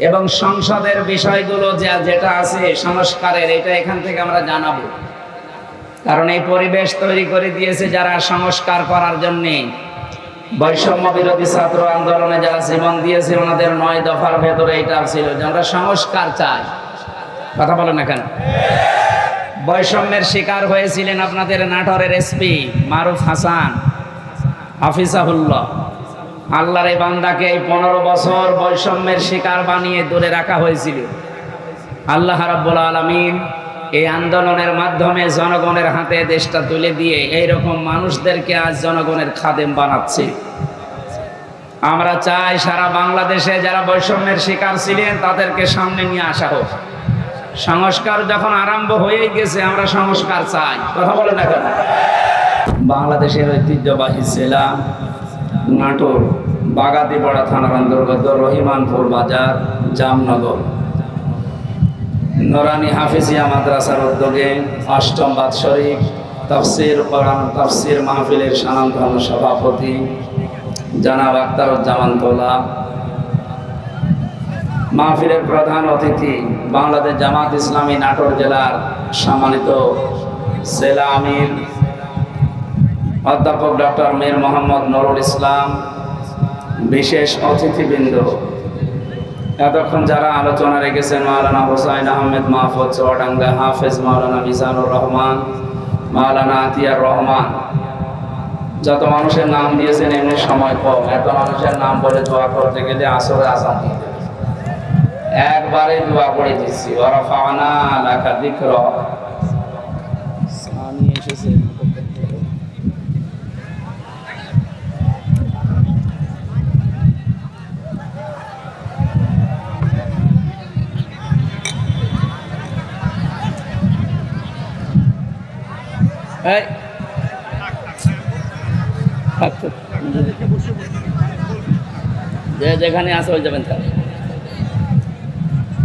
এবং সংসদের বিষয়গুলো যেটা আছে সংস্কারের, এটা এখান থেকে আমরা জানাবো। কারণ এই পরিবেশ তৈরি করে দিয়েছে যারা সংস্কার করার জন্য। বৈষম্য বিরোধী ছাত্র আন্দোলনে যারা জীবন দিয়েছে ওনাদের 9 দফার ভেতরে এটা ছিল যে আমরা সংস্কার চাই। কথা বলেন না কেন? বৈষম্যের শিকার হয়েছিলেন আপনাদের নাটোরের এসপি মারুফ হাসান হাফিজাহুল্লাহ। আল্লাহর এই বান্দাকে এই 15 বছর বৈষম্যের শিকার বানিয়ে দূরে রাখা হয়েছিল। আল্লাহ রাব্বুল আলামিন এই আন্দোলনের মাধ্যমে জনগণের হাতে দেশটা তুলে দিয়ে এইরকম মানুষদেরকে আজ জনগণের খাদেম বানাচ্ছে। আমরা চাই সারা বাংলাদেশে যারা বৈষম্যের শিকার ছিলেন তাদেরকে সামনে নিয়ে আসা হোক। সংস্কার যখন আরম্ভ হয়ে গেছে আমরা সংস্কার চাই। কথা বলেন না কেন? বাংলাদেশের ঐতিহ্যবাহী জেলা নাটোর বাগাতিপাড়া থানার অন্তর্গত রহিমানপুর বাজার জামনগর নুরানি হাফিজিয়া মাদ্রাসার উদ্যোগে 8ম বাৎসরিক তাফসীর কোরআন তাফসীর মাহফিলের স্বনামধন্য সভাপতি জনাব আখতারুজ্জামান তোলা, মাহফিলের প্রধান অতিথি বাংলাদেশ জামাত ইসলামী নাটোর জেলার সম্মানিত জেলা আমির অধ্যাপক ডক্টর মীর মোহাম্মদ নুরুল ইসলাম, বিশেষ অতিথিবৃন্দ, এতক্ষণ যারা আলোচনা রেখেছেন মাওলানা হুসাইন আহমেদ মাহফুজ চুয়াডাঙ্গা, হাফেজ মাওলানা মিজানুর রহমান, মাওলানা আতিয়ার রহমান, যত মানুষের নাম দিয়েছেন এমনি সময় কম, এত মানুষের নাম বলে দোয়া করতে গেলে আসরে আসাম দিয়ে দেবে। একবারে দোয়া করে দিচ্ছি, ওয়ারাফা'না লাকা যিকরাক। সানি এসেছে যেখানে আছে ওই যাবেন, থাক,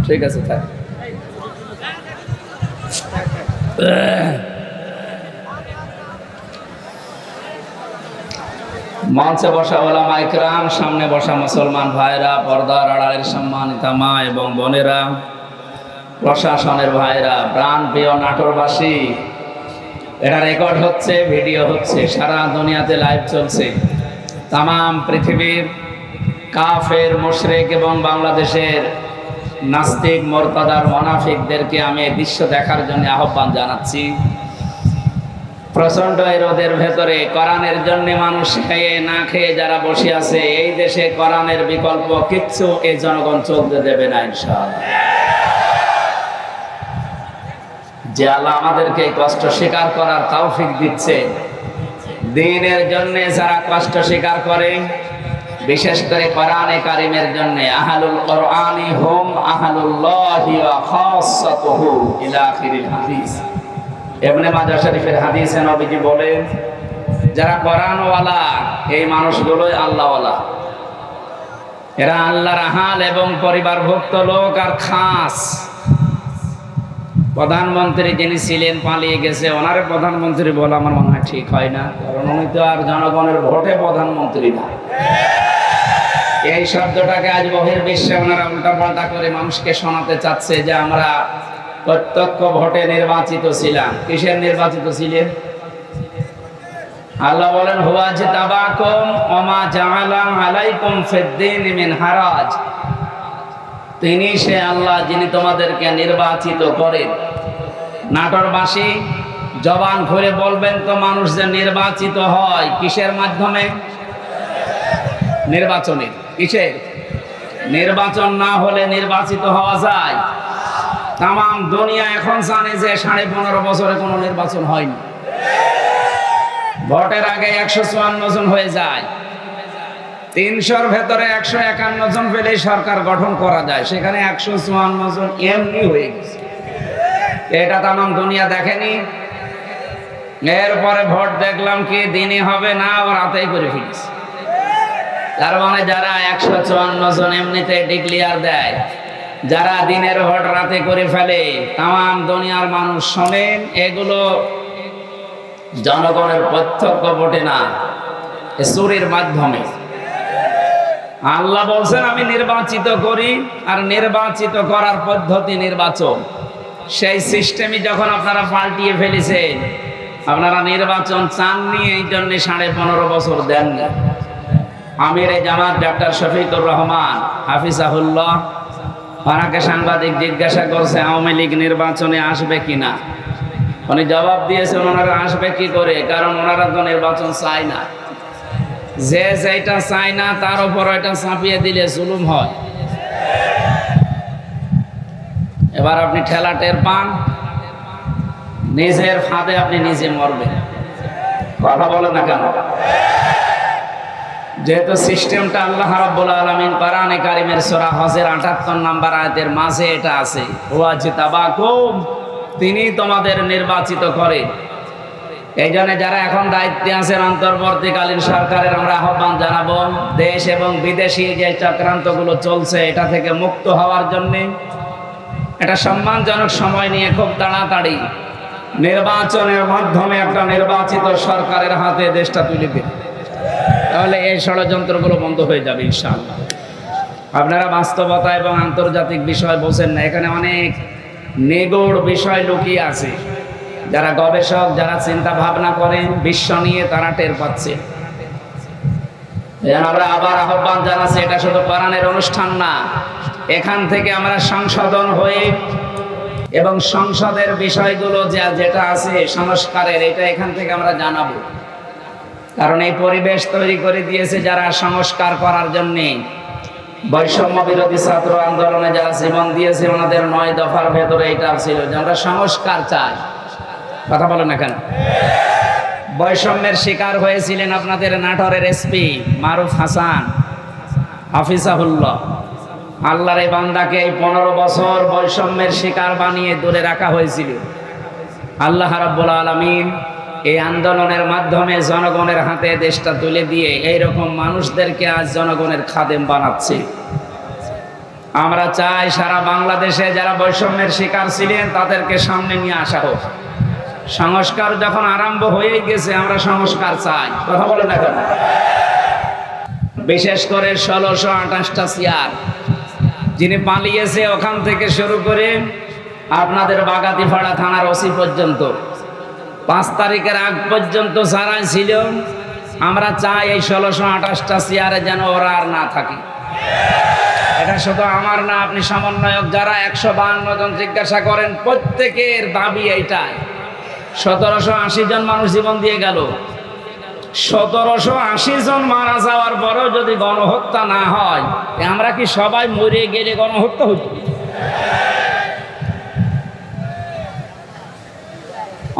ঠিক আছে থাক। মঞ্চে বসা ওলামা ইকরাম, সামনে বসা মুসলমান ভাইরা, পর্দার আড়ালের সম্মানিতা মা এবং বোনেরা, প্রশাসনের ভাইরা, প্রাণ প্রিয় নাটোরবাসী, এটা রেকর্ড হচ্ছে, ভিডিও হচ্ছে, সারা দুনিয়াতে লাইভ চলছে। তামাম পৃথিবীর কাফের, মুশরিক এবং বাংলাদেশের নাস্তিক, মুরতাদার, মুনাফিকদেরকে আমি এই দৃশ্য দেখার জন্য আহ্বান জানাচ্ছি। প্রচণ্ড এই রোদের ভেতরে কোরআনের জন্য মানুষ খেয়ে না খেয়ে যারা বসে আছে, এই দেশে কোরআনের বিকল্প কিচ্ছু এই জনগণ চলতে দেবে না ইনশাআল্লাহ। যে আল্লাহ আমাদেরকে কষ্ট স্বীকার করার তৌফিক দিচ্ছে, দ্বীনের জন্য যারা কষ্ট স্বীকার করে, বিশেষ করে কোরআনে কারিমের জন্য, আহলুল কোরআনি হুম আহলুল্লাহি ওয়া খাসাতুহু ইলা আখিরিল হাদিস। ইবনে মাজাহ শরীফের হাদিসে নবীজি বলেন, যারা কোরআনওয়ালা এই মানুষগুলোই আল্লাহওয়ালা। এরা আল্লাহর আহাল এবং পরিবারভুক্ত লোক। আর খাস প্রধানমন্ত্রী যিনি ছিলেন পালিয়ে গেছে, ওনারে প্রধানমন্ত্রী বলা আমার মনে হয় ঠিক হয় না, কারণ উনি তো আর জনগণের ভোটে প্রধানমন্ত্রী না। এই শব্দটাকে আজ বহির্বিশ্বে ওনারা উল্টাপাল্টা করে মানুষকে শোনাতে চাচ্ছে যে আমরা প্রত্যক্ষ ভোটে নির্বাচিত ছিলাম। কিসের নির্বাচিত ছিলেন? আল্লাহ বলেন, হুয়া জিতাবাকুম ওয়া মা জাআলা আলাইকুম ফিদ-দীন মিন হারাজ। তিনি সে আল্লাহ যিনি তোমাদেরকে নির্বাচিত করেন। নাটোরবাসী জবান খুলে বলবেন তো, মানুষ যে নির্বাচিত হয় কিসের মাধ্যমে? নির্বাচনের। কিসের? নির্বাচন না হলে নির্বাচিত হওয়া যায়? তামাম দুনিয়া এখন জানে যে 15.5 বছরে কোনো নির্বাচন হয়নি। ভোটের আগে 154 জন হয়ে যায়। 300-র ভেতরে 151 জন পেলেই সরকার গঠন করা যায়, সেখানে 154 জন এমনি হয়ে গেছে। এটা তামাম দুনিয়া দেখেনি। এরপরে ভোট দেখলাম কি দিনে হবে না, ও রাতেই করে ফেলেছে। তার মানে যারা 154 জন এমনিতে ডিক্লিয়ার দেয়, যারা দিনের ভোট রাতে করে ফেলে, তামাম দুনিয়ার মানুষ শোনেন, এগুলো জনগণের প্রত্যক্ষ ভোটে না, চুরির মাধ্যমে। আল্লাহ বলছেন আমি নির্বাচিত করি, আর নির্বাচিত করার পদ্ধতি নির্বাচন। সেই সিস্টেমই যখন আপনারা পাল্টিয়ে ফেলেছেন, আপনারা নির্বাচন চাননি, এই জন্য 15.5 বছর দেননি। আমির জামাত ডক্টর শফিকুর রহমান হাফিজাহুল্লাহ, ওনাকে সাংবাদিক জিজ্ঞাসা করছে আওয়ামী লীগ নির্বাচনে আসবে কিনা। উনি জবাব দিয়েছেন ওনারা আসবে কি করে, কারণ ওনারা তো নির্বাচন চায় না। যে যেটা চায় না তার উপর এটা চাপিয়ে দিলে জুলুম হয়। এবার আপনি ঠেলা টের পান, নিজের ফাঁদে আপনি নিজে মরবেন। কথা বলে না কেন? যেহেতু সিস্টেমটা আল্লাহ রাব্বুল আলামিন কোরআনে কারীমের সূরা হজের 78 নম্বর আয়াতের মাঝে এটা আছে, ওয়াজতাবাকুম, তিনি তোমাদের নির্বাচিত করেন। এই জন্য যারা এখন দায়িত্বে আছেন অন্তর্বর্তীকালীন সরকারের আমরা আহ্বান জানাবো, দেশ এবং বিদেশি যে চক্রান্তগুলো চলছে এটা থেকে মুক্ত হওয়ার জন্য একটা সম্মানজনক সময় নিয়ে খুব তাড়াতাড়ি নির্বাচনের মাধ্যমে একটা নির্বাচিত সরকারের হাতে দেশটা তুলে দিন। তাহলে এই ষড়যন্ত্রগুলো বন্ধ হয়ে যাবে ইনশাআল্লাহ। আপনারা বাস্তবতা এবং আন্তর্জাতিক বিষয় বোঝেন না, এখানে অনেক নিগূঢ় বিষয় লুকিয়ে আছে। যারা গবেষক, যারা চিন্তা ভাবনা করেন বিশ্ব নিয়ে, তারা টের পাচ্ছে। আমরা আবার আহ্বান জানাচ্ছি, এটা শুধু কোরআনের অনুষ্ঠান না, এখান থেকে আমরা সংশোধন হয়ে এবং সংসদের বিষয়গুলো যেটা আছে সংস্কারের, এটা এখান থেকে আমরা জানাবো। কারণ এই পরিবেশ তৈরি করে দিয়েছে যারা সংস্কার করার জন্যে, বৈষম্য বিরোধী ছাত্র আন্দোলনে যারা জীবন দিয়েছে ওনাদের 9 দফার ভেতরে এটা ছিল যে আমরা সংস্কার চাই। কথা বলে না কেন? বৈষম্যের শিকার হয়েছিলেন আপনাদের নাটোরের এসপি মারুফ হাসান হাফিজাহুল্লাহ। আল্লাহর এই বান্দাকে এই 15 বছর বৈষম্যের শিকার বানিয়ে দূরে রাখা হয়েছিল। আল্লাহ রাব্বুল আলামিন এই আন্দোলনের মাধ্যমে জনগণের হাতে দেশটা তুলে দিয়ে এইরকম মানুষদেরকে আজ জনগণের খাদেম বানাচ্ছে। আমরা চাই সারা বাংলাদেশে যারা বৈষম্যের শিকার ছিলেন তাদেরকে সামনে নিয়ে আসা হোক। সংস্কার যখন আরম্ভ হয়ে গেছে, আমরা সংস্কার চাই। কথা বলে না কেন? বিশেষ করে 1628টা চেয়ার যিনি পালিয়েছে, ওখান থেকে শুরু করে আপনাদের বাগাতিপাড়া থানার ওসি পর্যন্ত 5 তারিখের আগ পর্যন্ত যারা ছিল, আমরা চাই এই 1628টা চেয়ারে যেন ওরা আর না থাকে। এটা শুধু আমার না, আপনি সমন্বয়ক যারা 152 জন জিজ্ঞাসা করেন, প্রত্যেকের দাবি এইটাই। 1780 জন মানুষ জীবন দিয়ে গেল। 1780 জন মারা যাওয়ার পরেও যদি গণহত্যা না হয়, আমরা কি সবাই মরে গেলে গণহত্যা হতো?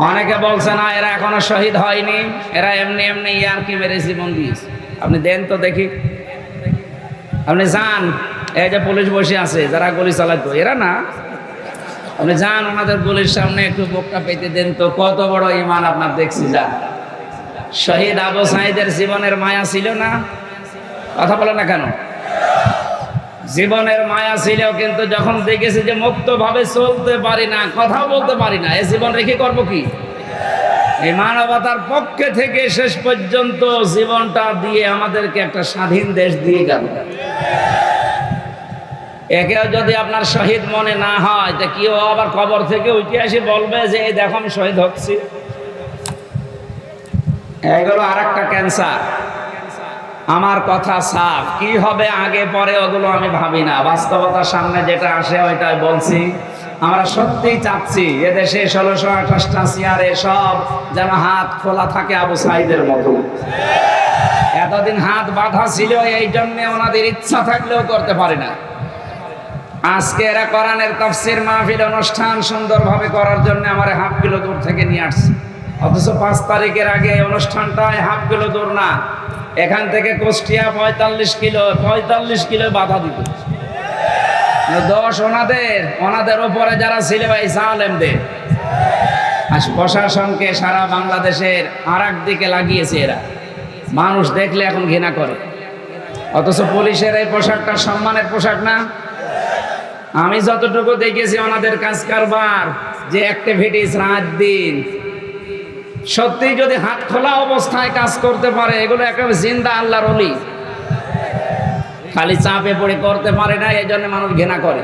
অনেকে বলছে না এরা এখনো শহীদ হয়নি, এরা এমনি এমনি ইয়ারকি মেরে জীবন দিয়েছে। আপনি দেন তো দেখি, আপনি যান, এই যে পুলিশ বসে আছে যারা গুলি চালাতো, এরা না। আপনি যান ওনাদের গুলির সামনে একটু বুকটা পেতে দেন তো, কত বড় ঈমান আপনার দেখছি। যান, শহীদ আবু সাঈদের জীবনের মায়া ছিল না? কথা বলে না কেন? জীবনের মায়া ছিল, কিন্তু যখন দেখেছি যে মুক্তভাবে চলতে পারি না, কথা বলতে পারি না, এই জীবন রেখে করবো কি? এই মানবতার পক্ষে থেকে শেষ পর্যন্ত জীবনটা দিয়ে আমাদেরকে একটা স্বাধীন দেশ দিয়ে গেল। একেও যদি আপনার শহীদ মনে না হয়, তা কেউ আবার কবর থেকে উঠে এসে বলবে যে এই দেখো আমি শহীদ হচ্ছি। এগুলো আর একটা ক্যান্সার। আমার কথা সাফ, কি হবে আগে পরে ওগুলো আমি ভাবি না, বাস্তবতার সামনে যেটা আসে ওইটাই বলছি। আমরা সত্যিই চাচ্ছি এদেশে 1628টা চেয়ারে সব যেন হাত খোলা থাকে আবু সাঈদের মতো। এতদিন হাত বাঁধা ছিল, এই জন্যে ওনাদের ইচ্ছা থাকলেও করতে পারে না। আজকে এরা কোরআনের তাফসীর মাহফিল অনুষ্ঠান সুন্দরভাবে করার জন্য আমার 1/2 কিলো দূর থেকে নিয়ে আসছে, অথচ 5 তারিখের আগে অনুষ্ঠানটায় 1/2 কিলো দূর না, এখান থেকে কুষ্টিয়া 45 কিলো বাধা দিত। দোষ ওনাদের উপরে যারা ছিল এই জালেমদের। আর প্রশাসনকে সারা বাংলাদেশের আর এক দিকে লাগিয়েছে এরা। মানুষ দেখলে এখন ঘৃণা করে, অথচ পুলিশের এই পোশাকটা সম্মানের পোশাক না। আমি যতটুকু দেখেছি ওনাদের কাজ কারবার, যে অ্যাক্টিভিটিস রাত দিন, সত্যি যদি হাত খোলা অবস্থায় কাজ করতে পারে, এগুলো একেবারে জিন্দা আল্লাহর ওলি। খালি চাপে পড়ে করতে পারে না, এই জন্য মানুষ ঘৃণা করে।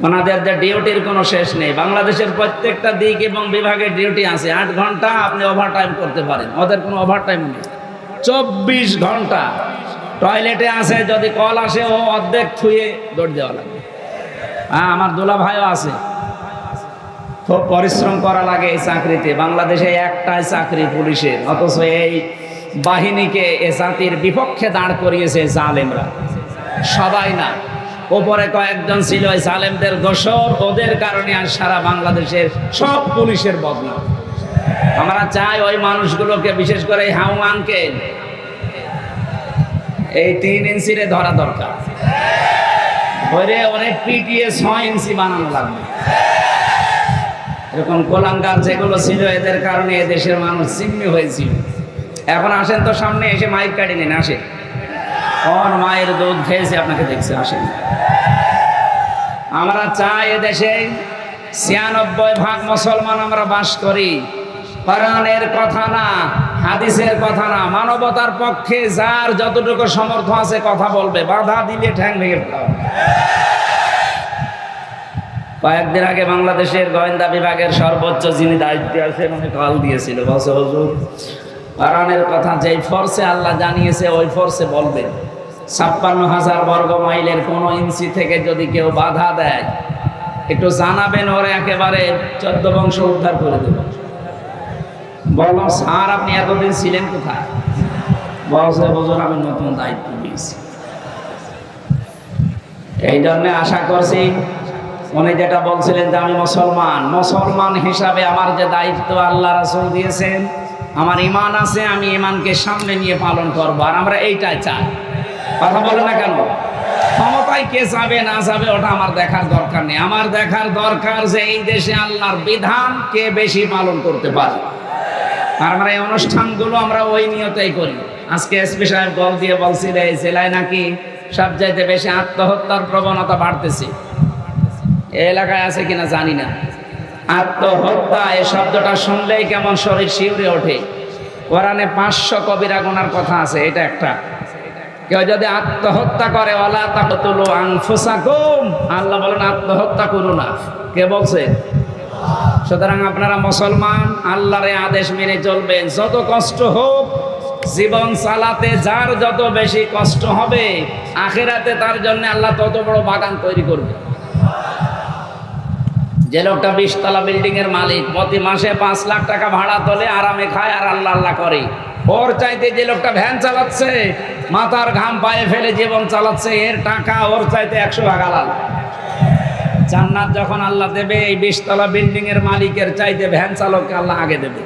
ওনাদের যে ডিউটির কোনো শেষ নেই। বাংলাদেশের প্রত্যেকটা দিক এবং বিভাগের ডিউটি আছে। 8 ঘন্টা আপনি ওভার টাইম করতে পারেন, ওদের কোনো ওভার টাইম নেই। 24 ঘন্টা টয়লেটে আছে, যদি কল আসে ও অর্ধেক থুয়ে দৌড় দেওয়া লাগবে। হ্যাঁ, আমার দুলা ভাইও আছে। খুব পরিশ্রম করা লাগে এই চাকরিতে। বাংলাদেশে একটাই চাকরি পুলিশের, অথচ এই বাহিনীকে এ জাতির বিপক্ষে দাঁড় করিয়েছে জালেমরা। সবাই না, ওপরে কয়েকজন ছিল ওই জালেমদের দোসর, ওদের কারণে আর সারা বাংলাদেশের সব পুলিশের বদনাম। আমরা চাই ওই মানুষগুলোকে, বিশেষ করে এই হাউ আঙ্কেল, এই 3 ইঞ্চিরে ধরা দরকার। ধরে অনেক পিটিয়ে 6 ইঞ্চি বানানো লাগবে। এরকম কোলাঙ্গার যেগুলো ছিল, এদের কারণে এদেশের মানুষ জিম্মি হয়েছিল। এখন আসেন তো সামনে, এসে মাইক কাটি নিন, আসে। কোন মায়ের দুধ খেয়েছে আপনাকে দেখছে, আসেন। আমরা চাই এদেশে 96% মুসলমান আমরা বাস করি। কোরআনের কথা না, হাদিসের কথা না, মানবতার পক্ষে যার যতটুকু সামর্থ্য আছে কথা বলবে, বাধা দিলে ঠ্যাং ভেঙে ফেলাও। কয়েকদিন আগে বাংলাদেশের গোয়েন্দা বিভাগের সর্বোচ্চ যিনি দায়িত্বে আছেন, উনি কল দিয়েছিল, বলছে হুজুর কোরআনের কথা যেই ফোর্সে আল্লাহ জানিয়েছে ওই ফোর্সে বলবেন। 56,000 বর্গ মাইলের কোনো ইঞ্চি থেকে যদি কেউ বাধা দেয় একটু জানাবেন, ওরা একেবারে 14 বংশ উদ্ধার করে দেব। বললাম স্যার আপনি এতদিন ছিলেন কোথায়? বলছে হুজুর আমি নতুন দায়িত্ব নিয়েছি। এই জন্য আশা করছি উনি যেটা বলছিলেন যে আমি মুসলমান হিসাবে আমার যে দায়িত্ব আল্লাহ রাসূল দিয়েছেন, আমার ঈমান আছে, আমি ঈমানকে সামনে নিয়ে পালন করব। আর আমরা এইটাই চাই। কথা বলে না কেন? ক্ষমতায় কে যাবে না যাবে ওটা আমার দেখার দরকার নেই। আমার দেখার দরকার যে এই দেশে আল্লাহর বিধান কে বেশি পালন করতে পারে। আর আমরা এই অনুষ্ঠানগুলো আমরা ওই নিয়তেই করি। আজকে এসপি সাহেব কল দিয়ে বলছিল এই জেলায় নাকি সবচাইতে বেশি আত্মহত্যার প্রবণতা বাড়তেছে। এই এলাকায় আছে কিনা জানি না। আত্মহত্যা এই শব্দটা শুনলেই কেমন শরীর শিউরে ওঠে। কোরআনে 500 কবিরা গুনার কথা আছে, এটা একটা। কেউ যদি আত্মহত্যা করে, ওয়ালা তাকতুলু আনফুসাকুম, আল্লাহ বলেন আত্মহত্যা করো না। কে বলছে? সুতরাং আপনারা মুসলমান, আল্লাহর আদেশ মেনে চলবেন। যত কষ্ট হোক জীবন চালাতে, যার যত বেশি কষ্ট হবে আখিরাতে তার জন্য আল্লাহ তত বড় বাগান তৈরি করবে। যে লোকটা 20 তলা বিল্ডিং এর মালিক, প্রতি মাসে 5 লাখ টাকা ভাড়া তোলে, আরামে খায় আর আল্লাহ আল্লাহ করে, ওর চাইতে যে লোকটা ভ্যান চালাচ্ছে, মাথার ঘাম পায়ে ফেলে জীবন চালাচ্ছে, এর টাকা ওর চাইতে 100 ভাগ হালাল। জান্নাত যখন আল্লাহ দেবে, এই 20 তলা বিল্ডিং এর মালিকের চাইতে ভ্যান চালককে আল্লাহ আগে দেবে।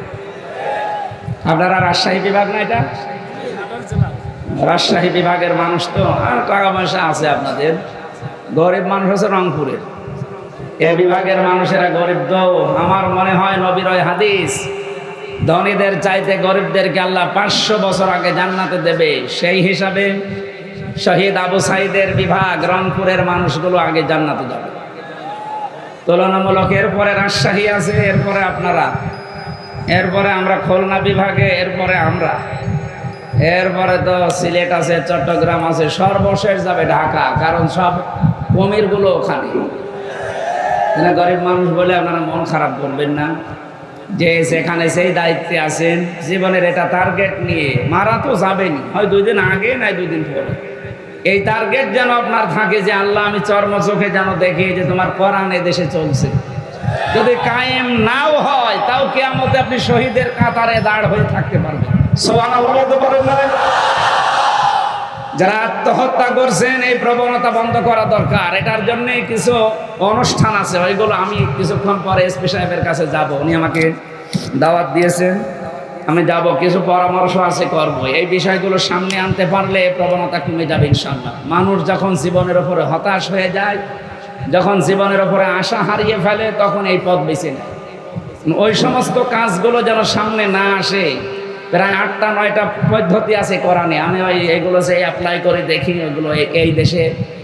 আপনারা রাজশাহী বিভাগ না, এটা রাজশাহী বিভাগের মানুষ তো, আর টাকা পয়সা আছে আপনাদের। গরিব মানুষ হচ্ছে রংপুরের। এ বিভাগের মানুষেরা গরিব তো। আমার মনে হয় নবীর ওই হাদিস, ধনীদের চাইতে গরিবদেরকে আল্লাহ 500 বছর আগে জান্নাতে দেবে। সেই হিসাবে শহীদ আবু সাইদের বিভাগ রংপুরের মানুষগুলো আগে জান্নাতে যাবে তুলনামূলক। এরপরে রাজশাহী আছে, এরপরে আপনারা, এরপরে আমরা খুলনা বিভাগে, এরপরে আমরা, এরপরে তো সিলেট আছে, চট্টগ্রাম আছে, সর্বশেষ যাবে ঢাকা। কারণ সব কুমিরগুলো ওখানে। গরিব মানুষ বলে আপনারা মন খারাপ করবেন না, যে সেখানে সেই দায়িত্বে আছেন, জীবনের এটা টার্গেট নিয়ে মারা তো যাবেনি, হয় 2 দিন আগে নাই 2 দিন পরে। এই টার্গেট যেন আপনার থাকে যে আল্লাহ আমি চর্ম চোখে যেন দেখি যে তোমার কোরআন দেশে চলছে। যদি কায়েম নাও হয় তাও কিয়ামতে আপনি শহীদের কাতারে দাঁড় হয়ে থাকতে পারবেন। সুবহানাল্লাহ বলতে পারেন না? যারা আত্মহত্যা করছেন এই প্রবণতা বন্ধ করা দরকার। এটার জন্য কিছু অনুষ্ঠান আছে, ওইগুলো আমি কিছুক্ষণ পরে এসপি সাহেবের কাছে যাব। উনি আমাকে দাওয়াত দিয়েছেন, আমি যাব। কিছু পরামর্শ আছে, করব। এই বিষয়গুলো সামনে আনতে পারলে প্রবণতা কমে যাবে ইনশাআল্লাহ। মানুষ যখন জীবনের উপরে হতাশ হয়ে যায়, যখন জীবনের উপরে আশা হারিয়ে ফেলে, তখন এই পথ বেছে নেয়। ওই সমস্ত কাজগুলো যেন সামনে না আসে। প্রায় 8টা-9টা পদ্ধতি আছে কোরআনে, আমি ওই এগুলো যে অ্যাপ্লাই করে দেখি। ওইগুলো এই দেশে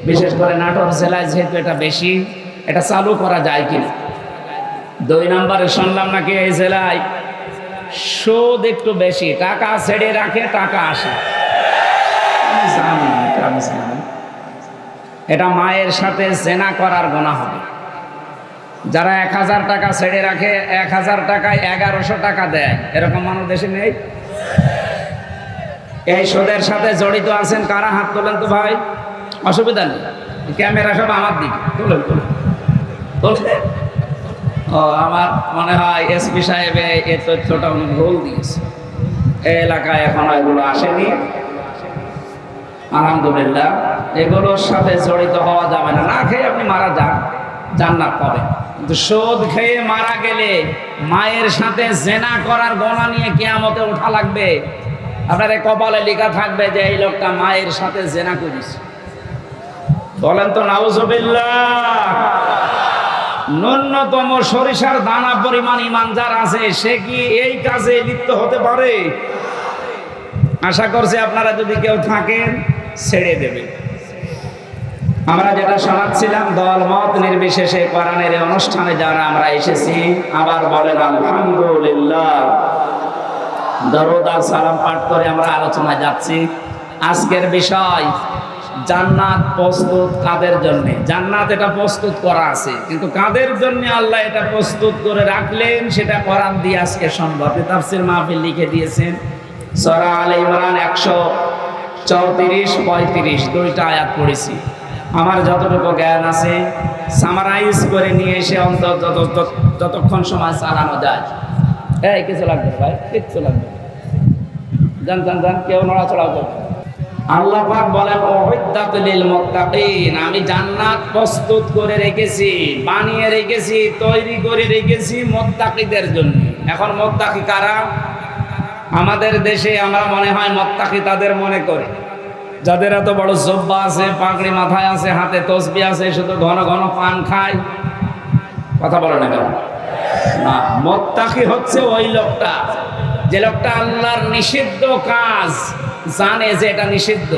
বিশেষ করে নাটোর জেলায় যেহেতু এটা বেশি, এটা চালু করা যায় কিনা। 2 নম্বরে শুনলাম নাকি এই জেলায় সুদ একটু বেশি, টাকা ছেড়ে রাখে টাকা আসে। আমি জানি, আমি এটা মায়ের সাথে জেনা করার গুনাহ হবে। যারা 1000 টাকা ছেড়ে রাখে 1000 টাকায় 1100 টাকা দেয়, এরকম মানুষ দেশে নেই? এই সুদের সাথে জড়িত আছেন কারা? হাত তোলেন তো ভাই, অসুবিধা নেই, ক্যামেরা সব আমার দিকে, তোলেন তোলেন তোলেন। ও আমার মনে হয় এসপি সাহেব এই তথ্যটা উনি ভুল দিয়েছে, এই এলাকায় এখনো এগুলো আসেনি। আলহামদুলিল্লাহ, এগুলোর সাথে জড়িত হওয়া যাবে না। না খেয়ে আপনি মারা যান, জান্নাত পাবেন, কিন্তু সুদ খেয়ে মারা গেলে মায়ের সাথে জেনা করার গোনা নিয়ে কিয়ামতে ওঠা লাগবে। আপনার কপালে লেখা থাকবে যে এই লোকটা মায়ের সাথে জেনা করেছে। বলেন তো নাউজুবিল্লাহ। ন্যূনতম সরিষার দানা পরিমাণ ঈমান যার আছে সে কি এই কাজে লিপ্ত হতে পারে? আশা করছি আপনারা যদি কেউ থাকেন ছেড়ে দেবেন। আমরা যেটা শোনাচ্ছিলাম, দল মত নির্বিশেষে কোরআনের এই অনুষ্ঠানে যারা আমরা এসেছি, আবার বলেন আলহামদুলিল্লাহ। দরুদ আর সালাম পাঠ করে আমরা আলোচনায় যাচ্ছি। আজকের বিষয় জান্নাত প্রস্তুত কাদের জন্য? জান্নাত এটা প্রস্তুত করা আছে, কিন্তু কাদের জন্য আল্লাহ এটা প্রস্তুত করে রাখলেন সেটা কোরআন দিয়ে আজকে সম্ভব। তাফসীর মাহফিল লিখে দিয়েছেন সূরা আলে ইমরান 134-35 দুইটা আয়াত পড়েছি। আমার যতটুকু জ্ঞান আছে সামারাইজ করে নিয়ে এসে অন্তত যতক্ষণ সময় চালানো যায়। এই কিছু লাগবে ভাই, কিচ্ছু লাগবে, জান জান জান, কেউ নড়াচড়া করবে। আল্লাহ পাক বলেন উইদ্দাত লিল মুত্তাকিন, আমি জান্নাত প্রস্তুত করে রেখেছি, বানিয়ে রেখেছি, তৈরি করে রেখেছি মুত্তাকিদের জন্য। এখন মুত্তাকি কারা? আমাদের দেশে আমরা মনে হয় মুত্তাকি তাদের মনে করে যাদের এত বড় জুব্বা আছে, পাগড়ি মাথায় আছে, হাতে তসবিহ আছে, শুধু ঘন ঘন পান খায়। কথা বলে না কেন? না, মুত্তাকি হচ্ছে ওই লোকটা যে লোকটা আল্লাহর নিষিদ্ধ কাজ জানে যে এটা নিষিদ্ধ,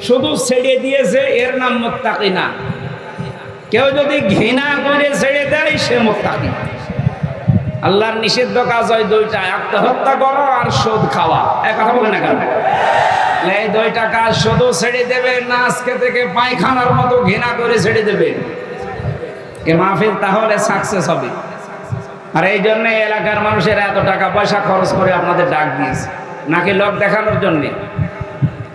শুধু ছেড়ে দিয়েছে, এর নাম মুত্তাকি না। কেউ যদি ঘৃণা করে ছেড়ে দেয় সে মুত্তাকি। আল্লাহর নিষিদ্ধ কাজ হয় দুইটা, আত্মহত্যা করা আর সুদ খাওয়া। এক কথা বলে না কেন? এই দুইটা কাজ শুধু ছেড়ে দেবে না, আজকে থেকে পায়খানার মতো ঘৃণা করে ছেড়ে দেবে, এ মাহফিল তাহলে সাকসেস হবে। আর এই জন্য এলাকার মানুষের এত টাকা পয়সা খরচ করে আপনাদের ডাক দিয়েছে, নাকি লোক দেখানোর জন্যে।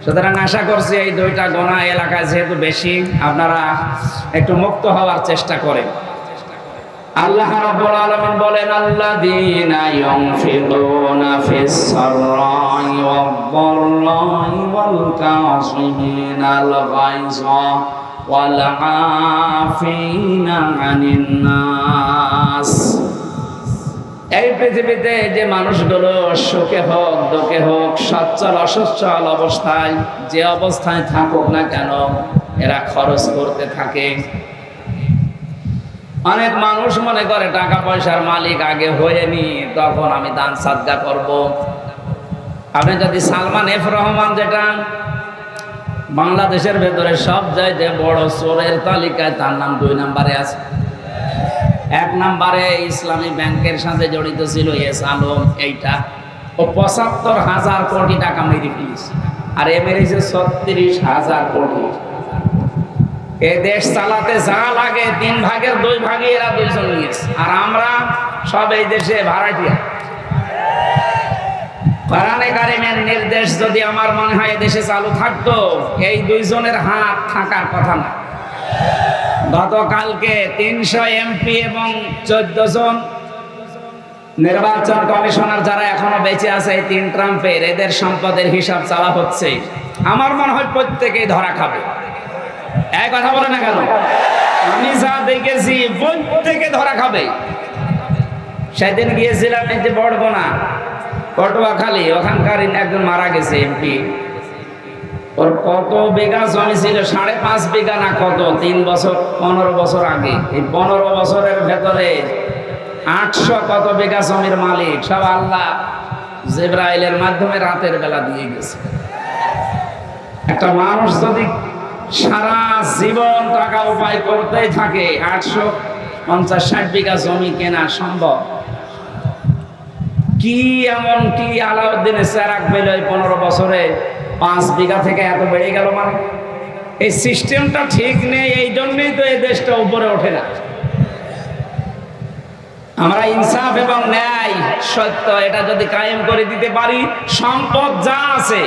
সুতরাং আশা করছি এই দুইটা গোনা এলাকায় যেহেতু বেশি, আপনারা একটু মুক্ত হওয়ার চেষ্টা করেন। আল্লাহ রাব্বুল আলামিন বলেন আল্লাযীনা ইউনফিকুনা ফিস সাররাই ওয়াদ-দাররাই ওয়াল কাযিমিনাল গায়যা ওয়াল আফিনা আনিন নাস। এই পৃথিবীতে যে মানুষগুলো সুখে হোক দুঃখে হোক, সচ্ছল অসচ্ছল অবস্থায়, যে অবস্থায় থাকুক না কেন, এরা খরচ করতে থাকে। অনেক মানুষ মনে করে টাকা পয়সার মালিক আগে হয়ে নি, তখন আমি দান সাদকা করব। আপনি যদি সালমান এফ রহমান, যেটা বাংলাদেশের ভেতরে সব চাইতে বড় চোরের তালিকায়, তার নাম 2 নম্বরে আছে। 1 নম্বরে ইসলামী ব্যাংকের সাথে জড়িত ছিল এস আলম, এইটা ও ৭৫,০০০ কোটি টাকা মেরে ফেলেছে, আর এ মেরেছে ৩৬,০০০ কোটি। এ দেশ চালাতে যা লাগে 3 ভাগের 2 ভাগে এরা 2 জন নিয়েছে, আর আমরা সব এই দেশে ভাড়াটিয়া। কোরআনে কারিমের নির্দেশ যদি আমার মনে হয় দেশে চালু থাকতো, এই 2 জনের হাত থাকার কথা না। গতকালকে 300 এমপি এবং 14 জন নির্বাচন কমিশনার যারা এখনো বেঁচে আছে, এই 3 ট্রাম্পের, এদের সম্পদের হিসাব চাওয়া হচ্ছে। আমার মনে হয় প্রত্যেকেই ধরা খাবে। এক কথা বলে না কেন? আমি যা দেখেছি প্রত্যেকে ধরা খাবে। সেদিন গিয়েছিলাম এই যে বড়গোনা, পটুয়াখালী, ওখানকার একজন মারা গেছে এমপি। ওর কত বিঘা জমি ছিল? 5.5 বিঘা না কত, 15 বছর আগে। এই 15 বছরের ভেতরে 800 কত বিঘা জমির মালিক সব আল্লাহ জিবরাইলের মাধ্যমে রাতের বেলা দিয়ে গেছে। একটা মানুষ যদি সারা জীবন টাকা উপায় করতেই থাকে, 850-60 বিঘা জমি কেনা সম্ভব? কি এমন কি আলাউদ্দিনের চেরাগ পেল এই 15 বছরে 5 বিঘা থেকে এত বেড়ে গেল? মানে এই সিস্টেমটা ঠিক নেই, এই জন্যই তো এই দেশটা উপরে ওঠে না। আমরা ইনসাফ এবং ন্যায় সত্য এটা যদি কায়েম করে দিতে পারি, সম্পদ যা আছে,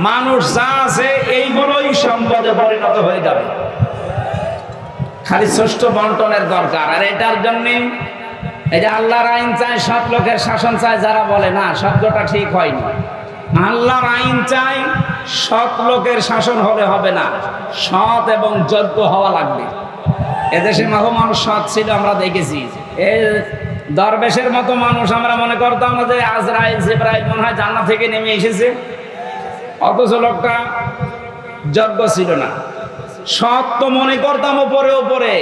মানুষ যা আছে, এইগুলোই সম্পদে পরিণত হয়ে যাবে। খালি সুষ্ঠু বন্টনের দরকার। আর এটার জন্য এই যে আল্লাহর আইন চাই, সৎ লোকের শাসন চাই, যারা বলে না, শব্দটা ঠিক হয়নি। আল্লাহর আইন চাই, সৎ লোকের শাসন হলে হবে না, সৎ এবং যোগ্য হওয়া লাগবে। এদেশে মানুষ সৎ ছিল, আমরা দেখেছি। এই দরবেশের মতো মানুষ আমরা মনে করতাম যে আজরাইল জিবরাইল মনে হয় জান্নাত থেকে নেমে এসেছে, অথচ লোকটা যোগ্য ছিল না। সৎ তো মনে করতাম উপরে উপরে,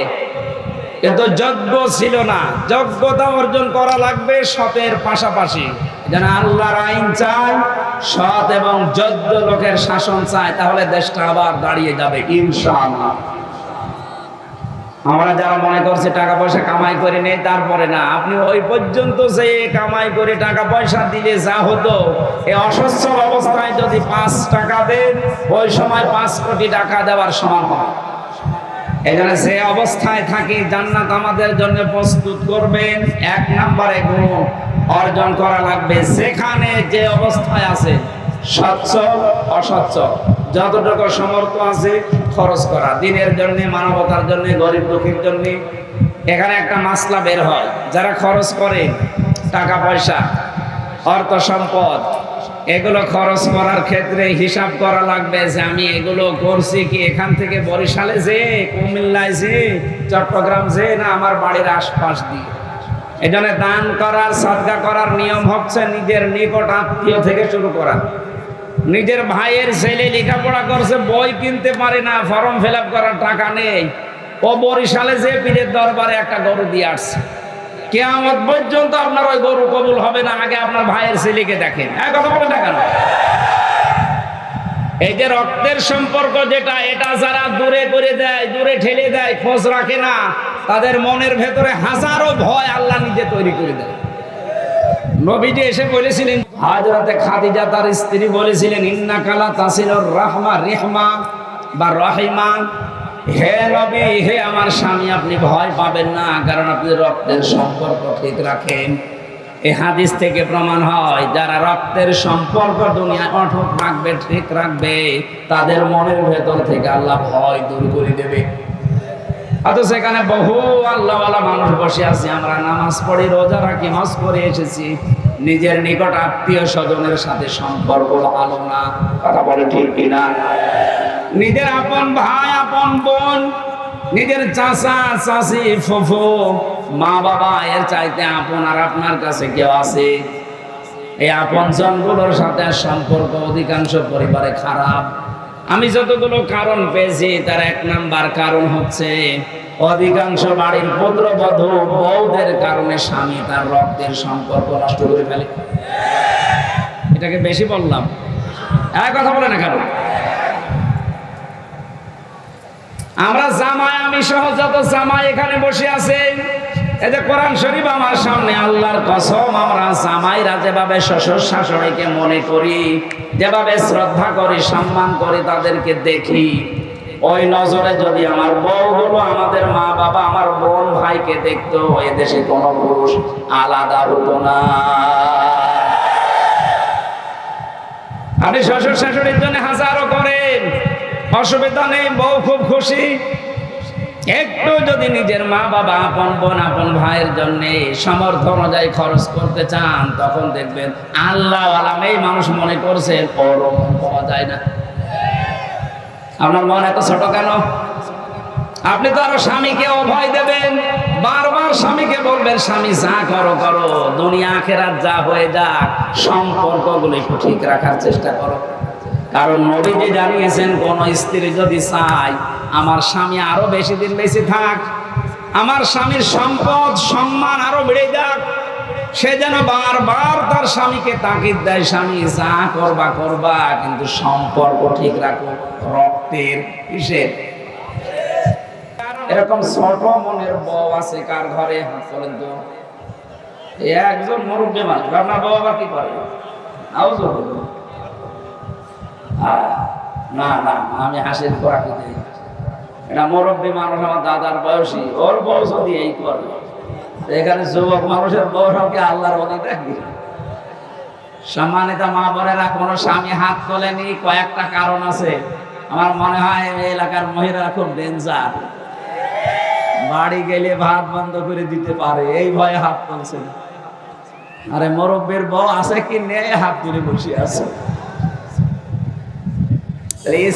কিন্তু যোগ্য ছিল না। যোগ্যতা অর্জন করা লাগবে সতের পাশাপাশি। যেন আল্লাহর আইন চাই, সৎ এবং যোগ্য লোকের শাসন চাই, তাহলে দেশটা আবার দাঁড়িয়ে যাবে ইনশাআল্লাহ। আমরা যারা মনে করছে টাকা পয়সা কামাই করে নেই, তারপরে না, আপনি ওই পর্যন্ত যে কামাই করে টাকা পয়সা দিলে যা হতো, এই অসচ্ছল অবস্থায় যদি 5 টাকা দেন, ওই সময় 5 কোটি টাকা দেওয়ার সমান হয়। এই জন্য যে অবস্থায় থাকি, জান্নাত আমাদের জন্য প্রস্তুত করবেন। 1 নম্বরে গুণ অর্জন করা লাগবে, যেখানে যে অবস্থায় আছে, সচ্ছল অসচ্ছল, যতটুকু সমর্থ আছে খরচ করা, দিনের জন্য, মানবতার জন্য, গরিব দুঃখীর জন্য। এখানে একটা মাসলা বের হয়, যারা খরচ করে টাকা পয়সা, অর্থ সম্পদ, এগুলো খরচ করার ক্ষেত্রে হিসাব করা লাগবে যে আমি এগুলো করছি কি এখান থেকে বরিশালে যে, কুমিল্লায় যে, চট্টগ্রাম যে, না আমার বাড়ির আশপাশ দিয়ে। এই জন্য দান করার, সদকা করার নিয়ম হচ্ছে নিজের নিকট আত্মীয় থেকে শুরু করা। নিজের ভাইয়ের ছেলে লেখাপড়া করছে, বই কিনতে পারে না, ফর্ম ফিল আপ করার টাকা নেই, ও বরিশালে যে পীরের দরবারে একটা গরু দিয়ে আসছে। কিয়ামত পর্যন্ত আপনার ওই গরু কবুল হবে না, আগে আপনার ভাইয়ের ছেলেকে দেখেন। কথা বলে না কেন? এই যে রক্তের সম্পর্ক যেটা, এটা যারা দূরে করে দেয়, দূরে ঠেলে দেয়, খোঁজ রাখে না, তাদের মনের ভেতরে হাজারো ভয় আল্লাহ নিজে তৈরি করে দেয়। নবীজি এসে বলেছিলেন, হযরতে খাদিজা তার স্ত্রী বলেছিলেন, ইন্নাকা লা তাসিলুর রাহমা রিহমা বা রহিমা, হে নবী, হে আমার স্বামী, আপনি ভয় পাবেন না, কারণ আপনি রক্তের সম্পর্ক ঠিক রাখেন। এই হাদিস থেকে প্রমাণ হয়, যারা রক্তের সম্পর্ক দুনিয়ায় অটুট রাখবে, ঠিক রাখবে, তাদের মনের ভেতর থেকে আল্লাহ ভয় দূর করে দেবে। অথচ এখানে বহু আল্লাহওয়ালা মানুষ বসে আছে, আমরা নামাজ পড়ি, রোজা রাখি, হজ করে এসেছি, নিজের নিকট আত্মীয় স্বজনের সাথে সম্পর্ক ভালো না। কথা বলে ঠিক কিনা? নিজের আপন ভাই, আপন বোন, নিজের চাচা চাচি, ফুফু, মা বাবা, এর চাইতে আপন আর আপনার কাছে কেউ আছে? এই আপন জনগুলোর সাথে সম্পর্ক অধিকাংশ পরিবারে খারাপ। আমি যতগুলো কারণ পেয়েছি, তার 1 নাম্বার কারণ হচ্ছে অধিকাংশ বাড়ির পুত্রবধূ বউদের কারণে স্বামী তার রক্তের সম্পর্ক নষ্ট করে ফেলে। এটাকে বেশি বললাম? কথা বলে না কেন? আমরা জামাই, আমি সহ যত জামাই এখানে বসে আছে, এই যে কোরআন শরীফ আমার সামনে, আল্লাহর কসম, আমরা জামাইরা যেভাবে শ্বশুর শাশুড়িকে মনে করি, যেভাবে শ্রদ্ধা করি, সম্মান করি, তাদেরকে দেখি, ওই নজরে যদি আমার বউগুলো আমাদের মা বাবা, আমার বোন ভাইকে দেখতো, এই দেশে কোনো পুরুষ আলাদা হতো না। আপনি শ্বশুর শাশুড়ির জন্য হাজারো করেন, অসুবিধা নেই, বউ খুব খুশি। একটু যদি নিজের মা বাবা, আপন বোন, আপন ভাইয়ের জন্য সামর্থ্য অনুযায়ী খরচ করতে চান, তখন দেখবেন আল্লাহ আলাম এই মানুষ মনে করছে ওরকম পাওয়া যায় না। আপনার মন এত ছোট কেন? আপনি তো আরো স্বামীকে অভয় দেবেন, বারবার স্বামীকে বলবেন, স্বামী যা করো করো, দুনিয়া আখেরাত যা হয়ে যাক, সম্পর্কগুলো একটু ঠিক রাখার চেষ্টা করো। কারণ নবীজি জানিয়েছেন, কোন স্ত্রী যদি চায় আমার স্বামী আরো বেশি দিন বেঁচে থাক, আমার স্বামীর সম্পদ সম্মান আরো বেড়ে যাক, সে যেন বারবার তার স্বামীকে তাকিদ দেয়, স্বামী যা করবা করবা, কিন্তু সম্পর্ক ঠিক রাখো। রক্তের কিসের? এরকম ছোট মনের বউ আছে কার ঘরে? বলেন তো। একজন মুরব্বী মানুষ, আপনার বউ আবার কি করে? না না, আমি হাসির খোরাকি দিই। এটা মুরব্বী মানুষ, আমার দাদার বয়সী, ওর বয়স যদি এই করে, এখানে যুবক মানুষের বয়সকে আল্লাহর ওলি দেখবি। সম্মানিত মা বোনেরা, কোনো স্বামী হাত তোলেনি, কয়েকটা কারণ আছে। আমার মনে হয় এই এলাকার মহিলারা খুব ডেঞ্জার, বাড়ি গেলে ভাত বন্ধ করে দিতে পারে, এই ভয়ে হাত তুলছে। আরে মুরব্বীর বউ আছে কি নেই, হাত তুলে বসে আছে।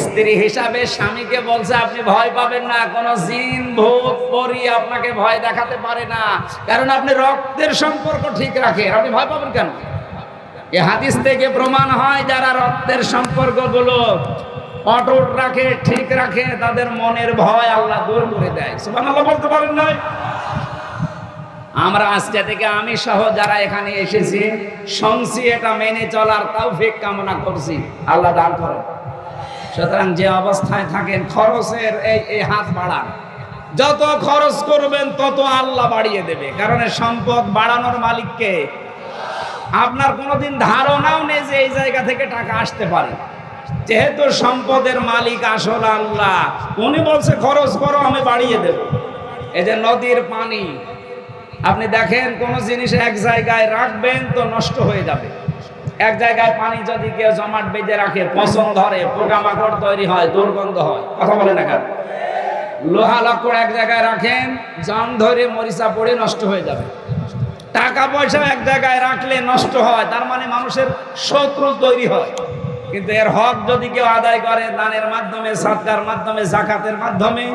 স্ত্রী হিসাবে স্বামীকে বলছে আপনি ভয় পাবেন না, কোন জিন ভূত পরী আপনাকে ভয় দেখাতে পারে না, কারণ আপনি রক্তের সম্পর্ক ঠিক রাখেন, আপনি ভয় পাবেন কেন? এই হাদিস থেকে প্রমাণ হয় যারা রক্তের সম্পর্কগুলো অটুট রাখে, ঠিক রাখে, তাদের মনের ভয় আল্লাহ দূর করে দেয়। সুবহানাল্লাহ বলতে পারেন না? আমরা আজকে থেকে আমি সহ যারা এখানে এসেছি শুনছি, এটা মেনে চলার তৌফিক কামনা করছি, আল্লাহ দান করেন। সুতরাং যে অবস্থায় থাকেন খরচের এই হাত বাড়ান, যত খরচ করবেন তত আল্লাহ বাড়িয়ে দেবে, কারণ সম্পদ বাড়ানোর মালিককে। আপনার কোনোদিন ধারণাও নেই যে এই জায়গা থেকে টাকা আসতে পারে, যেহেতু সম্পদের মালিক আসল আল্লাহ, উনি বলছে খরচ করো, আমি বাড়িয়ে দেব। এই যে নদীর পানি, আপনি দেখেন কোন জিনিস এক জায়গায় রাখবেন তো নষ্ট হয়ে যাবে, এক জায়গায় পানি যদি কেউ জমাট বেঁধে রাখে পচন ধরে, পোকামাকড় তৈরি হয়, দুর্গন্ধ হয়, কথা বলে না কেন? লোহা লক্কড় এক জায়গায় রাখেন, জং ধরে মরিচা পড়ে নষ্ট হয়ে যাবে। টাকা পয়সা এক জায়গায় রাখলে নষ্ট হয়, তার মানে মানুষের শত্রু তৈরি হয়। কিন্তু এর হক যদি কেউ আদায় করে দানের মাধ্যমে, সাদকার মাধ্যমে, যাকাতের মাধ্যমে,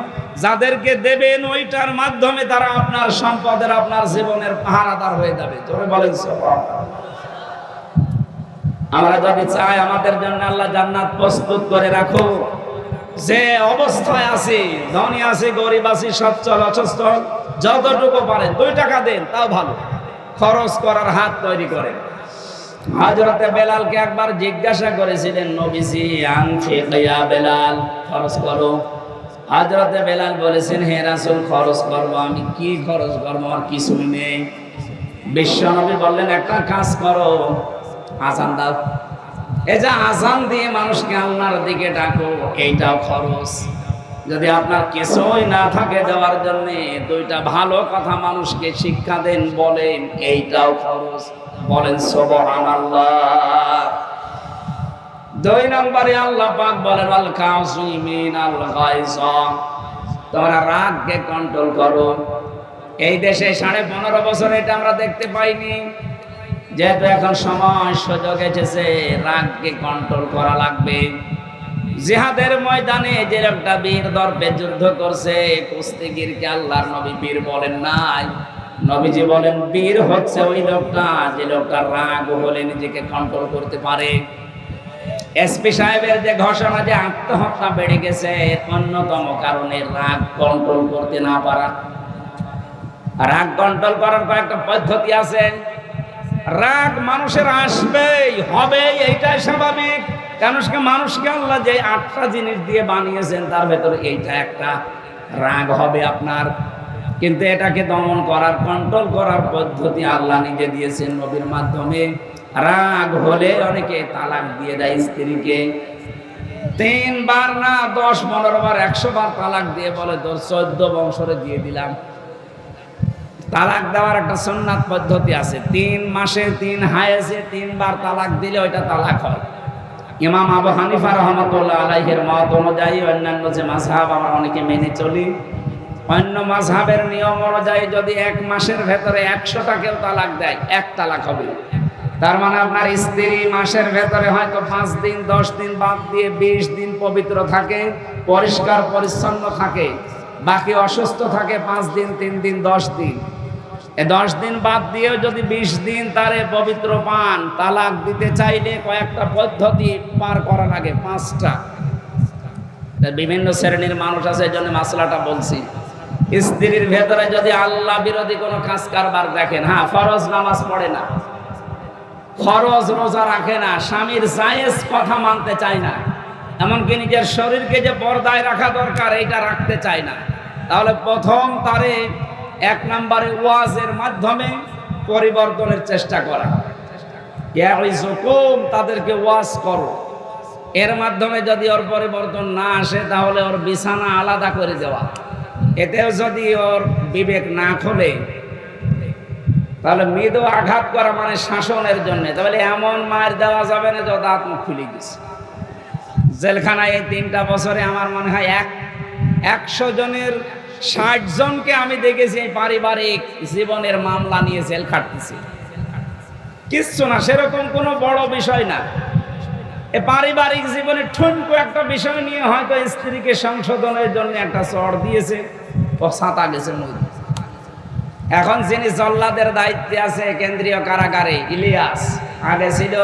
যাদেরকে দেবেন ওইটার মাধ্যমে তারা আপনার সম্পদের, আপনার জীবনের পাহারাদার হয়ে যাবে। জোরে বলেন সুবহানাল্লাহ। আমরা যদি চাই আমাদের জন্য আল্লাহ জান্নাত প্রস্তুত করে রাখো, যে অবস্থায় আছি, ধনী আছি, গরিব আছি, সচ্ছল অসচ্ছল, যতটুকু পারেন 2 টাকা দেন, তাও ভালো, খরচ করার হাত তৈরি করেন। হযরতে বেলালকে একবার জিজ্ঞাসা করেছিলেন নবীজি, আনফিক ইয়া বেলাল, খরচ করো। হযরতে বেলাল বলেছেন, হে রাসূল, খরচ করব। আমি কি খরচ করব? আমার কিছুই নেই। বিশ্বনবী বললেন, একটা কাজ করো, আযান দাও। এই যে আযান দিয়ে মানুষকে আল্লাহর দিকে ডাকো, এইটাও খরচ। যদি আপনার কিছুই না থাকে দেওয়ার জন্য, 2টা ভালো কথা মানুষকে শিক্ষা দেন, বলেন, এইটাও খরচ। বলেন সুবহানাল্লাহ। 2 নম্বরে আল্লাহ পাক বলেন, আল কাযিমিন আল গায়জ, তোমরা রাগকে কন্ট্রোল করো। এই দেশে 15.5 বছর এটা আমরা দেখতে পাইনি, যেহেতু এখন সময় সুযোগ এসেছে, রাগকে কন্ট্রোল করা লাগবে। জিহাদের ময়দানে যে একটা বীর দর্পে যুদ্ধ করছে, কুস্তিগিরকে আল্লাহর নবী বীর বলেন নাই, নবীজি বলেন বীর হচ্ছে ওই লোকটা যে লোকটা রাগ হলে নিজেকে কন্ট্রোল করতে পারে। এসপি সাহেবের যে ঘোষণা যে আত্মহত্যা বেড়ে গেছে, অন্যতম কারণে রাগ কন্ট্রোল করতে না পারা। রাগ কন্ট্রোল করার কয়েকটা পদ্ধতি আছে। রাগ মানুষের আসবেই, হবেই, এইটাই স্বাভাবিক। মানুষকে আল্লাহ যে 8টা জিনিস দিয়ে বানিয়েছেন তার ভেতরে এইটা একটা। রাগ হবে আপনার, কিন্তু এটাকে দমন করার, কন্ট্রোল করার পদ্ধতি আল্লাহ নিজে দিয়েছেন নবীর মাধ্যমে। রাগ হলে অনেকে তালাক দিয়ে দেয় স্ত্রীকে, 3 বার না 10-15 বার, 100 বার তালাক দিয়ে বলে, তোর 14 বংশরে দিয়ে দিলাম। তালাক দেওয়ার একটা সুন্নাত পদ্ধতি আছে, 3 মাসে 3 হায়েসে 3 বার তালাক দিলে ওইটা তালাক হয়। ইমাম আবু হানিফা রাহমাতুল্লাহ আলাইহির মত অনুযায়ী, অন্যান্য যে মাযহাব আমরা অনেকে মেনে চলি, অন্য মাযহাবের নিয়ম অনুযায়ী যদি 1 মাসের ভেতরে 100টা কেউ তালাক দেয়, 1 তালাক হবে। তার মানে আপনার স্ত্রী মাসের ভেতরে হয়তো 5 দিন 10 দিন বাদ দিয়ে 20 দিন পবিত্র থাকে, পরিষ্কার পরিচ্ছন্ন থাকে, বাকি অসুস্থ থাকে 5 দিন, 3 দিন, 10 দিন। এই 10 দিন বাদ দিয়েও যদি 20 দিন তারে পবিত্র পান, তালাক দিতে চাইলে কয়েকটা পদ্ধতি পার করা লাগে, 5টা। বিভিন্ন শ্রেণীর মানুষ আছে, এই জন্য মাসলাটা বলছি। স্ত্রীর ভেতরে যদি আল্লাহ বিরোধী কোনো কাজ কারবার দেখেন, ফরজ নামাজ পড়ে না, ফরজ রোজা রাখে না, স্বামীর জায়েজ কথা মানতে চায় না, এমনকি নিজের শরীরকে যে পর্দায় রাখা দরকার এইটা রাখতে চায় না, তাহলে প্রথম তারে 1 নম্বরে ওয়াজের মাধ্যমে পরিবর্তনের চেষ্টা করা। তাদেরকে ওয়াজ করো, এর মাধ্যমে যদি ওর পরিবর্তন না আসে তাহলে ওর বিছানা আলাদা করে দেওয়া। এতেও যদি ওর বিবেক না খোলে তাহলে মৃদু আঘাত করা মানে শাসনের জন্য, তাহলে এমন মার দেওয়া যাবে না যে দাঁত মুখ খুলে গেছে। জেলখানায় এই 3টা বছরে আমার মনে হয় 100 জনের 60 জনকে আমি দেখেছি এই পারিবারিক জীবনের মামলা নিয়ে জেল খাটতেছি। কিচ্ছু না, সেরকম কোনো বড় বিষয় না। এ পারিবারিক জীবনে ঠুনকো একটা বিষয় নিয়ে হয়তো স্ত্রীকে সংশোধনের জন্য একটা চড় দিয়েছে, ও ছাতা গেছে নদী। এখন যিনি জল্লাদের দায়িত্বে আছে কেন্দ্রীয় কারাগারে, ইলিয়াস, আগে ছিল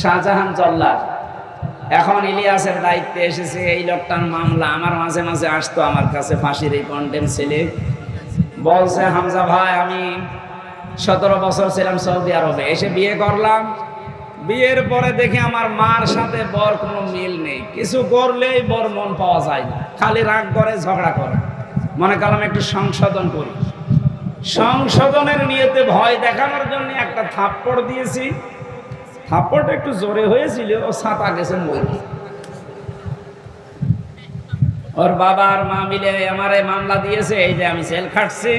শাহজাহান জল্লাদ, এখন ইলিয়াসের দায়িত্বে এসেছে। এই লোকটার মামলা আমার মাঝে মাঝে আসতো আমার কাছে, ফাঁসির এই কন্ডেম ছেলে বলছে, হামজা ভাই আমি 17 বছর ছিলাম সৌদি আরবে, এসে বিয়ে করলাম, বিয়ের পরে দেখি আমার মার সাথে বর কোনো মিল নেই, কিছু করলেই বর মন পাওয়া যায় না, খালি রাগ করে ঝগড়া করে। মনে করলাম একটু সংশোধন করি, সংশোধনের নিয়তে ভয় দেখানোর জন্য একটা থাপ্পড় দিয়েছি। থাপ্পড়টা একটু জোরে হয়েছিল, ও ছাতা গেছে মই। ওর বাবা আর মা মিলে আমারে মামলা দিয়েছে, এই যে আমি জেল খাটছি।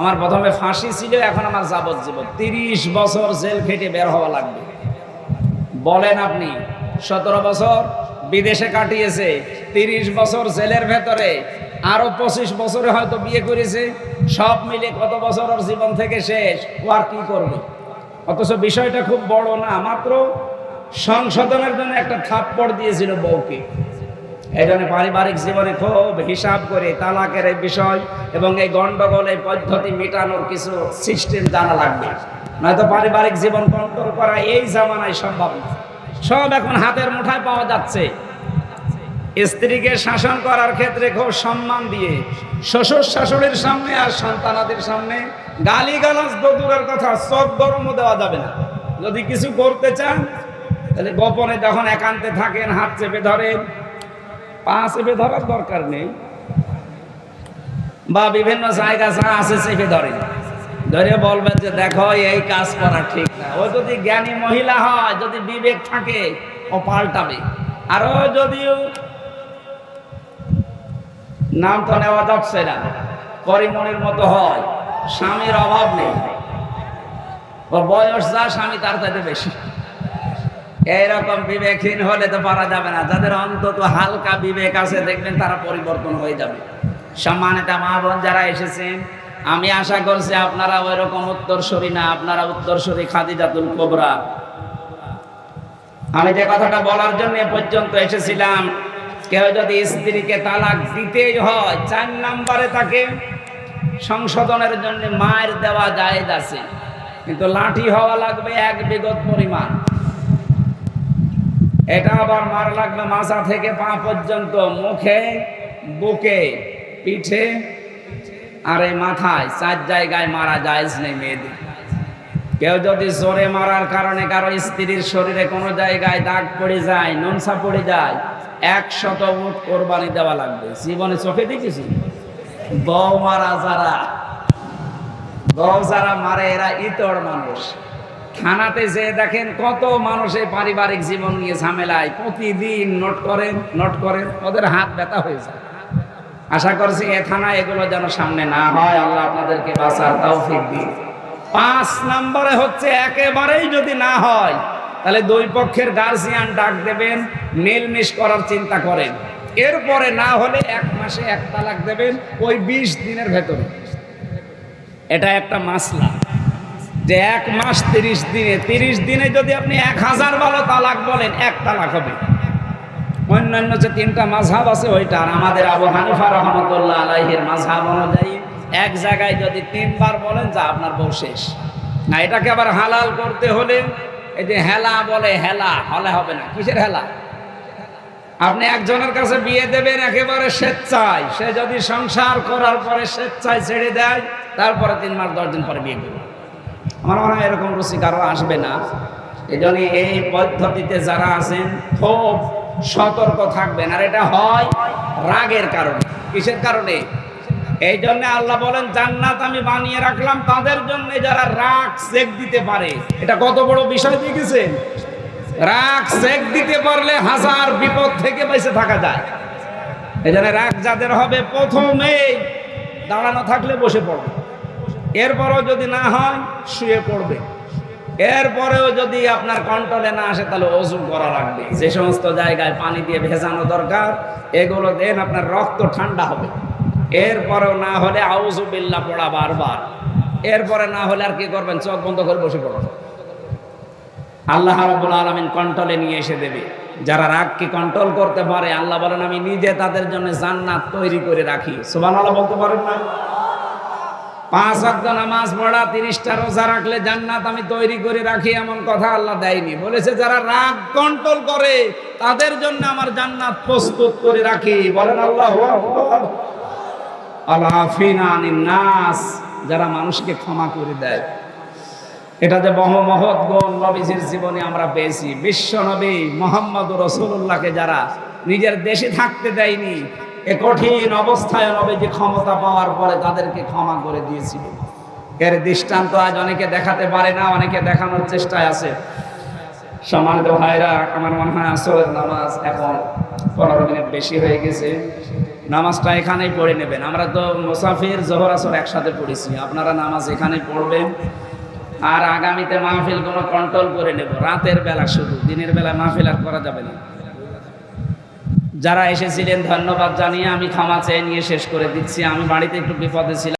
আমার প্রথমে ফাঁসি ছিল, এখন আমার যাবজ্জীবন। 30 বছর জেল খেটে বের হওয়া লাগবে। বলেন আপনি 17 বছর বিদেশে কাটিয়েছে, 30 বছর জেলের ভেতরে, আরো 25 বছরে হয়তো বিয়ে করেছে, সব মিলে কত বছর ওর জীবন থেকে শেষ। ও আর কি করবে? অথচ বিষয়টা খুব বড় না, মাত্র সংশোধনের জন্য একটা থাপ্পড় দিয়েছিল বউকে। এই জন্য পারিবারিক জীবনে খুব হিসাব করে তালাকের এই বিষয় এবং এই গন্ডগোল এই পদ্ধতি মেটানোর কিছু সিস্টেম জানা লাগবে, নয়তো পারিবারিক জীবন কন্ট্রোল করা এই জামানায় সম্ভব না। সব এখন হাতের মুঠায় পাওয়া যাচ্ছে। স্ত্রীকে শাসন করার ক্ষেত্রে খুব সম্মান দিয়ে শ্বশুর শাশুড়ির সামনে আর সন্তানাদের সামনে গালিগালাজ দূরের কথা, চোখ গরমও দেওয়া যাবে না। যদি কিছু করতে চান তাহলে গোপনে যখন একান্তে থাকেন হাত চেপে ধরেন, পা চেপে ধরার দরকার নেই, বা বিভিন্ন জায়গা যা আছে চেপে ধরেন, ধরে বলবেন যে দেখো এই কাজ করা ঠিক না। ও যদি জ্ঞানী মহিলা হয়, যদি বিবেক থাকে, ও পাল্টাবে। আর ও যদিও নাম তো নেওয়া যাচ্ছে না, পরিমণির মতো হয়, স্বামীর অভাব নেই, ও বয়স যা স্বামী তার চাইতে বেশি, এইরকম বিবেকহীন হলে তো পারা যাবে না। যাদের অন্তত হালকা বিবেক আছে দেখবেন তারা পরিবর্তন হয়ে যাবে। সম্মানিত মা বোন যারা এসেছেন, আমি আশা করছি আপনারা ওই রকম উত্তরসূরি না, আপনারা উত্তরসূরি খাদিজাতুল কুবরা। আমি যে কথাটা বলার জন্য পর্যন্ত এসেছিলাম, কেউ যদি স্ত্রীকে তালাক দিতেই হয়, 4 নম্বরে তাকে সংশোধনের জন্য মায়ের দেওয়া জায়েজ আছে, কিন্তু লাঠি হওয়া লাগবে 1 বিঘত পরিমাণ। এটা আবার মার লাগবে মাথা থেকে পা পর্যন্ত, মুখে, বুকে, পিঠে আর এই মাথায়, 4 জায়গায় মারা জায়েজ নেই মেয়েদের। কেউ যদি জোরে মারার কারণে কারো স্ত্রীর শরীরে কোনো জায়গায় দাগ পড়ে যায়, নোনসা পড়ে যায়, 100 উট কোরবানি দেওয়া লাগবে। জীবনে চোখে দেখেছি বউ মারা, যারা মারে এরা ইতর মানুষ। থানাতে যে দেখেন কত মানুষের পারিবারিক জীবন নিয়ে ঝামেলায়, প্রতিদিন নোট করেন, ওদের হাত ব্যথা হয়ে যায়। আশা করছি এ থানা এগুলো যেন সামনে না হয়, আল্লাহ আপনাদেরকে বাঁচার তৌফিক দিন। 5 নম্বরে হচ্ছে একেবারেই যদি না হয় তাহলে 2 পক্ষের গার্জিয়ান ডাক দেবেন, মিলমিশ করার চিন্তা করেন। এরপরে না হলে 1 মাসে 1 তালাক দেবেন, ওই 20 দিনের ভেতরে। এটা একটা মাসলা যে 1 মাস 30 দিনে যদি আপনি 1000 ভালো তালাক বলেন, 1 তালাক হবে। অন্যান্য যে 3টা মাযহাব আছে ওইটা, আর আমাদের আবু হানিফা রাহমাতুল্লাহ আলাইহির মাযহাব অনুযায়ী 1 জায়গায় যদি 3 বার বলেন যা আপনার বউ শেষ। না, এটাকে আবার হালাল করতে হলে এই যে হেলা বলে, হেলা হলে হবে না। কিসের হেলা? আপনি একজনের কাছে বিয়ে দেবেন একেবারে স্বেচ্ছায়, সে যদি সংসার করার পরে স্বেচ্ছায় ছেড়ে দেয়, তারপরে 3 মাস 10 দিন পরে বিয়ে করবে। আমার মনে হয় এরকম রুচি কারো আসবে না। এই জন্য এই পদ্ধতিতে যারা আছেন খুব সতর্ক থাকবেন। আর এটা হয় রাগের কারণে। কিসের কারণে? এই জন্য আল্লাহ বলেন জান্নাত আমি বানিয়ে রাখলাম তাদের জন্য যারা রাগ চেক দিতে পারে। এটা কত বড় বিষয় দেখেছেন? রাগ সেক দিতে পারলে হাজার বিপদ থেকে বেঁচে থাকা যায়। এই জন্য রাগ যাদের হবে প্রথমেই দাঁড়ানো থাকলে বসে পড়বে, এরপরও যদি না হয় শুয়ে পড়বে, এরপরেও যদি আপনার কন্ট্রোলে না আসে তাহলে ওযু করা লাগবে। যে সমস্ত জায়গায় পানি দিয়ে ভেজানো দরকার এগুলো দেন, আপনার রক্ত ঠান্ডা হবে। এরপরেও না হলে আউযু বিল্লাহ পড়া বারবার। এরপরে না হলে আর কি করবেন, চোখ বন্ধ করে বসে পড়বেন। আল্লাহ রাব্বুল আলামিন কন্ট্রোলে নিয়ে এসে দেবে। যারা রাগকে কন্ট্রোল করতে পারে আল্লাহ বলেন আমি নিজে তাদের জন্য জান্নাত তৈরি করে রাখি। সুবহানাল্লাহ বলতে পারেন না? 5 ওয়াক্ত নামাজ পড়া, 30টা রোজা রাখলে জান্নাত আমি তৈরি করে রাখি, এমন কথা আল্লাহ দেয়নি। বলেছে যারা রাগ কন্ট্রোল করে তাদের জন্য আমার জান্নাত প্রস্তুত করে রাখি। বলেন আল্লাহু আকবার। আল-আফিনা আনিন নাস, যারা মানুষকে ক্ষমা করে দেয়। এটা যে মহৎ গুণ নবীজির জীবনে আমরা পেয়েছি। বিশ্ব নবী মুহাম্মদুর রাসূলুল্লাহকে যারা নিজের দেশে থাকতে দেয়নি, এ কঠিন অবস্থায় নবীজি ক্ষমতা পাওয়ার পরে তাদেরকে ক্ষমা করে দিয়েছিল। এর দৃষ্টান্ত আজ অনেকে দেখাতে পারে না, অনেকে দেখানোর চেষ্টায় আছে। সম্মানিত ভাইরা, আমার মনে হয় আসরের নামাজ এখন 15 মিনিট বেশি হয়ে গেছে। নামাজটা এখানেই পড়ে নেবেন। আমরা তো মুসাফির, জোহর আসর একসাথে পড়েছি, আপনারা নামাজ এখানেই পড়বেন। আর আগামীতে মাহফিল কোনো কন্ট্রোল করে নেব, রাতের বেলা শুধু, দিনের বেলা মাহফিল আর করা যাবে না। যারা এসেছিলেন ধন্যবাদ জানিয়ে আমি ক্ষমা চেয়ে নিয়ে শেষ করে দিচ্ছি। আমি বাড়িতে একটু বিপদে ছিলাম।